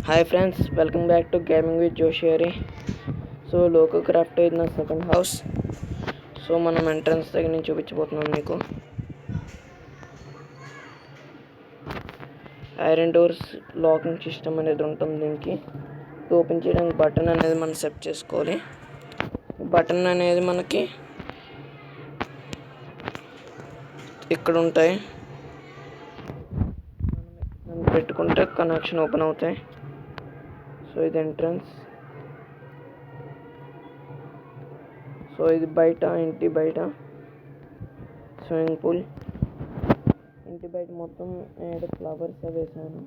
Hi friends, welcome back to Gaming with Joshiri. So loco craft ఇది నా second house. So మనం entrance దగ్గర నుంచి చూపించబోతున్నాం మీకు. ఐరన్ డోర్స్ లాకింగ్ సిస్టమ్ అనేది ఉంటుంది దీనికి. ఓపెన్ చేయడానికి బటన్ అనేది మనం సెట్ చేసుకోవాలి. బటన్ అనేది మనకి ఇక్కడ ఉంటాయి. మనం పెట్టుకుంటే కనెక్షన్ ఓపెన్ అవుతాయి. సో ఇది ఎంట్రన్స్. సో ఇది బయట, ఇంటి బయట స్విమ్మింగ్ పూల్. ఇంటి బయట మొత్తం ఏడు ఫ్లవర్స్ వేసాను,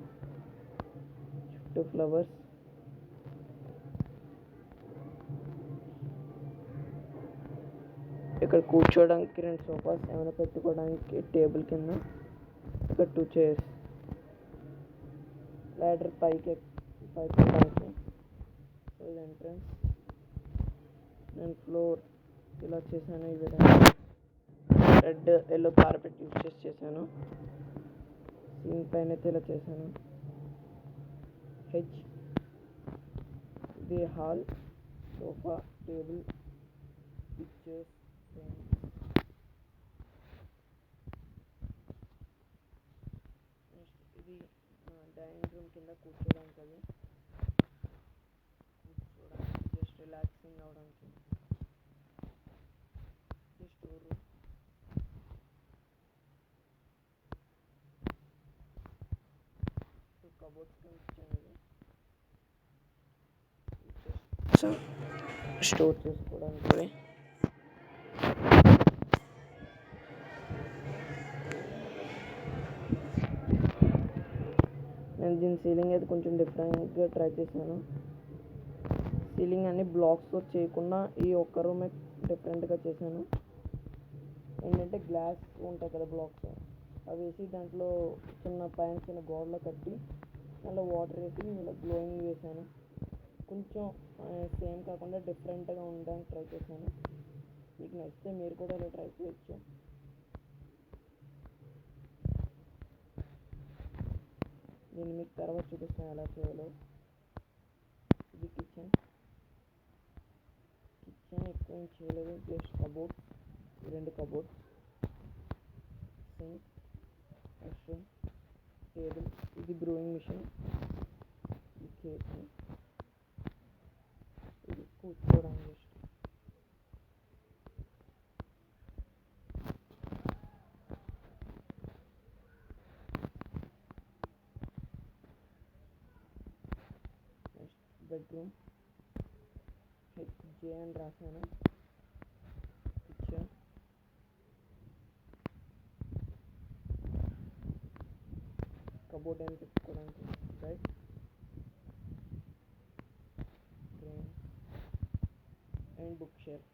చుట్టూ ఫ్లవర్స్. ఇక్కడ కూర్చోడానికి 2 సోఫాస్, ఏమైనా పెట్టుకోవడానికి టేబుల్ కింద ఇక్కడ 2 చైర్స్. లాడర్ పైకి ఎక్కడానికి. సో ఇది ఎంట్రన్స్. నేను ఫ్లోర్ ఇలా చేశాను. ఈ విధంగా రెడ్ ఎల్లో కార్పెట్ యూజ్ చేశాను. సీలింగ్ పైన అయితే ఇలా చేశాను. ఇది hall, sofa, table, pictures, next ఇది డైనింగ్ రూమ్ కింద కూర్చోడానికి. అది జస్ట్ రిలాక్సింగ్ అవడానికి. స్టోర్ రూమ్, కబోర్డ్స్ కనిపించాను. స్టోర్ చేసుకోవడానికి. నేను దీని సీలింగ్ అయితే కొంచెం డిఫరెంట్గా ట్రై చేశాను. సీలింగ్ అన్ని బ్లాక్స్తో చేయకుండా ఈ ఒక్క రూమే డిఫరెంట్గా చేశాను. ఏంటంటే గ్లాస్ ఉంటాయి కదా బ్లాక్స్, అవి వేసి దాంట్లో చిన్న గోడలో కట్టి దాంట్లో వాటర్ వేసి ఇలా గ్లోయింగ్ వేసాను. కొంచెం సేమ్ కాకుండా డిఫరెంట్గా ఉండడానికి ట్రై చేశాను. మీకు నచ్చితే మీరు కూడా ఇలా ట్రై చేయొచ్చు. నేను మీకు తర్వాత చూపిస్తాను ఎలా చేయాలో. ఇది కిచెన్ ఎక్కువ ఏం చేయలేదు, just cupboards, 2 cupboards, sink, washroom, table. ఇది బ్రూయింగ్ మిషన్, ఇది కేక్, ఇది కూర్చోవడానికి. నెక్స్ట్ బెడ్రూమ్, హెచ్జే అని రాశాను. కిచెన్, కబోర్డ్ అని పెట్టుకోవడానికి, bed, frame and book shelf.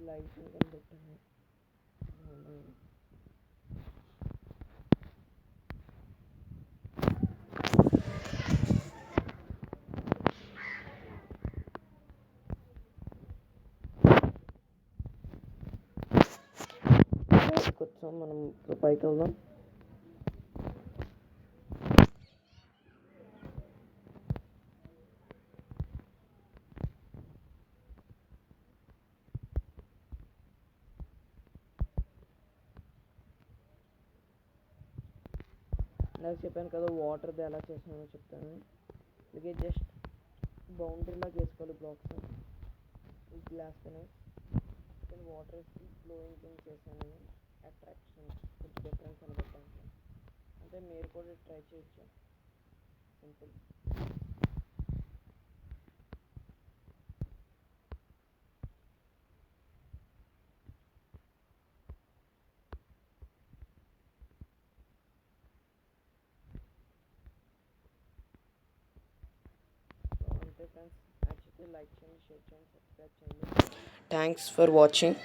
Lighting అని పెట్టాను. వచ్చాం, మనం పైకి వెళ్దాం. నాకు చెప్పాను కదా వాటర్ది ఎలా చేసానో చెప్తాను. అలాగే జస్ట్ బౌండరీలా చేసుకోవాలి బ్లాక్స్. ఈ గ్లాస్ పైన వాటర్ వేసి ఫ్లోయింగ్ థింగ్ చేశాను. అట్రాక్షన్ కొంచెం డిఫరెన్స్ అనబట్టాను. అంటే మీరు కూడా ట్రై చేయొచ్చు. సింపుల్. అంతే ఫ్రెండ్స్, నచ్చితే లైక్ చేయండి, షేర్ చేయండి, సబ్స్క్రైబ్ చేయండి. Thanks for watching.